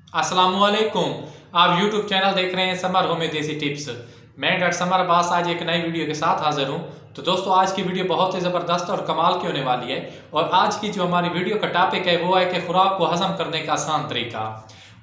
अस्सलामुअलैकुम। आप YouTube channel देख रहे हैं समर होम में देसी टिप्स। मैं डॉक्टर समर अब्बास आज एक नई वीडियो के साथ हाजिर हूं। तो दोस्तों आज की वीडियो बहुत ही ज़बरदस्त और कमाल की होने वाली है। और आज की जो हमारी वीडियो का टॉपिक है वो है कि खुराक को हजम करने का आसान तरीका।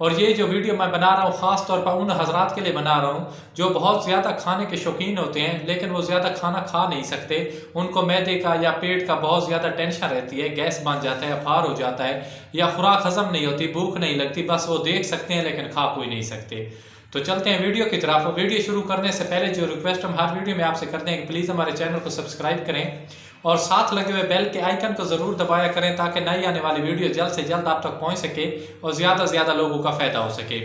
और ये जो वीडियो मैं बना रहा हूँ ख़ास तौर पर उन हजरात के लिए बना रहा हूँ जो बहुत ज़्यादा खाने के शौकीन होते हैं लेकिन वो ज़्यादा खाना खा नहीं सकते। उनको मैदे का या पेट का बहुत ज़्यादा टेंशन रहती है, गैस बन जाता है, अफार हो जाता है या खुराक हजम नहीं होती, भूख नहीं लगती, बस वो देख सकते हैं लेकिन खा कोई नहीं सकते। तो चलते हैं वीडियो की तरफ। वीडियो शुरू करने से पहले जो रिक्वेस्ट हम हर वीडियो में आपसे करते हैं कि प्लीज़ हमारे चैनल को सब्सक्राइब करें और साथ लगे हुए बेल के आइकन को ज़रूर दबाया करें ताकि नई आने वाली वीडियो जल्द से जल्द आप तक पहुंच सके और ज़्यादा से ज़्यादा लोगों का फ़ायदा हो सके।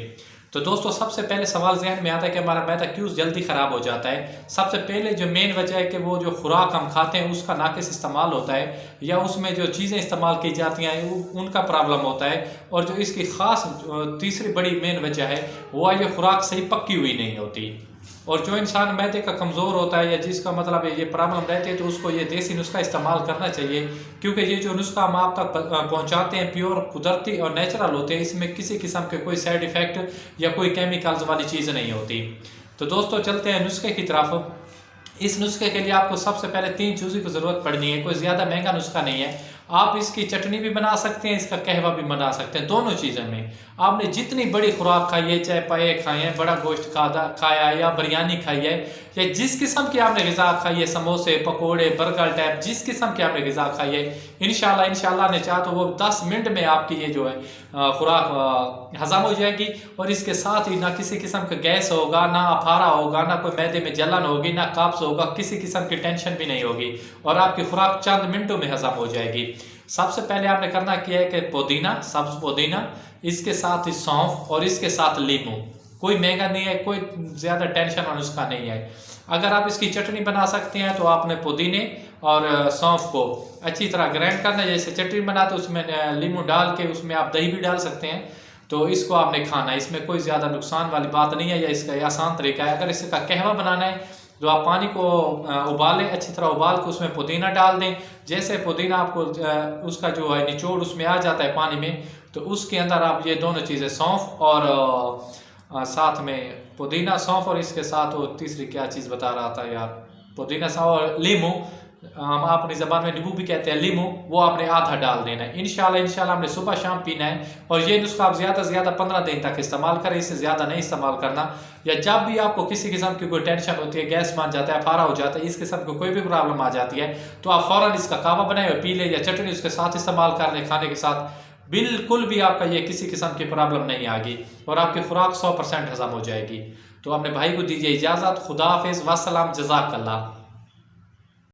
तो दोस्तों सबसे पहले सवाल जहन में आता है कि हमारा मैदा क्यों जल्दी ख़राब हो जाता है। सबसे पहले जो मेन वजह है कि वो जो खुराक हम खाते हैं उसका नाकिस इस्तेमाल होता है या उसमें जो चीज़ें इस्तेमाल की जाती हैं उनका प्रॉब्लम होता है। और जो इसकी ख़ास तीसरी बड़ी मेन वजह है वो है ये खुराक सही पक्की हुई नहीं होती। और जो इंसान मैदे का कमज़ोर होता है या जिसका मतलब ये प्रॉब्लम रहती है तो उसको ये देसी नुस्खा इस्तेमाल करना चाहिए, क्योंकि ये जो नुस्खा हम आप तक पहुंचाते हैं प्योर कुदरती और नेचुरल होते हैं। इसमें किसी किस्म के कोई साइड इफ़ेक्ट या कोई केमिकल्स वाली चीज़ नहीं होती। तो दोस्तों चलते हैं नुस्खे की तरफ। इस नुस्खे के लिए आपको सबसे पहले 3 चीज़ों की ज़रूरत पड़नी है। कोई ज़्यादा महंगा नुस्खा नहीं है। आप इसकी चटनी भी बना सकते हैं, इसका कहवा भी बना सकते हैं। दोनों चीज़ों में आपने जितनी बड़ी खुराक खाई है, चाहे पाए खाए हैं, बड़ा गोश्त खाया है या बिरयानी खाई है या जिस किस्म की आपने ग़िज़ा खाई है, समोसे पकोड़े बर्गर टाइप जिस किस्म की आपने ग़िज़ा खाई है, इंशाल्लाह ने चाहा तो वो 10 मिनट में आपकी ये जो है खुराक हज़म हो जाएगी। और इसके साथ ही ना किसी किस्म का गैस होगा, ना अफारा होगा, ना कोई मैदे में जलन होगी, ना कब्ज़ होगा, किसी किस्म की टेंशन भी नहीं होगी और आपकी खुराक चंद मिनटों में हज़म हो जाएगी। सबसे पहले आपने करना क्या है कि पुदीना, सब्ज़ पुदीना, इसके साथ ही सौंफ और इसके साथ लीमू। कोई महंगा नहीं है, कोई ज़्यादा टेंशन और उसका नहीं है। अगर आप इसकी चटनी बना सकते हैं तो आपने पुदीने और सौंफ को अच्छी तरह ग्राइंड करना है। जैसे चटनी बनाते उसमें लीमू डाल के उसमें आप दही भी डाल सकते हैं। तो इसको आपने खाना है, इसमें कोई ज़्यादा नुकसान वाली बात नहीं है या इसका आसान तरीका है। अगर इसका कहवा बनाना है तो आप पानी को उबालें, अच्छी तरह उबाल के उसमें पुदीना डाल दें। जैसे पुदीना आपको उसका जो है निचोड़ उसमें आ जाता है पानी में, तो उसके अंदर आप ये दोनों चीज़ें सौंफ और साथ में पुदीना, सौंफ और इसके साथ वो तीसरी क्या चीज़ बता रहा था यार, पुदीना सौंफ और लीमू, हम अपनी ज़बान में नींबू भी कहते हैं, लीमू, वो आपने आधा डाल देना है। इंशाल्लाह हमने सुबह शाम पीना है। और ये नुस्खा आप ज़्यादा से ज़्यादा 15 दिन तक इस्तेमाल करें, इससे ज़्यादा नहीं इस्तेमाल करना। या जब भी आपको किसी किस्म की कोई टेंशन होती है, गैस बन जाता है, फारा हो जाता है, इस किस्म की कोई भी प्रॉब्लम आ जाती है तो आप फ़ौरन इसका कहवा बनाए और पी लें या चटनी उसके साथ इस्तेमाल कर लें खाने के साथ। बिल्कुल भी आपका ये किसी किस्म की प्रॉब्लम नहीं आएगी और आपकी खुराक 100% हज़म हो जाएगी। तो अपने भाई को दीजिए इजाज़त। खुदा हाफिज़, वस्सलाम, जज़ाकल्लाह।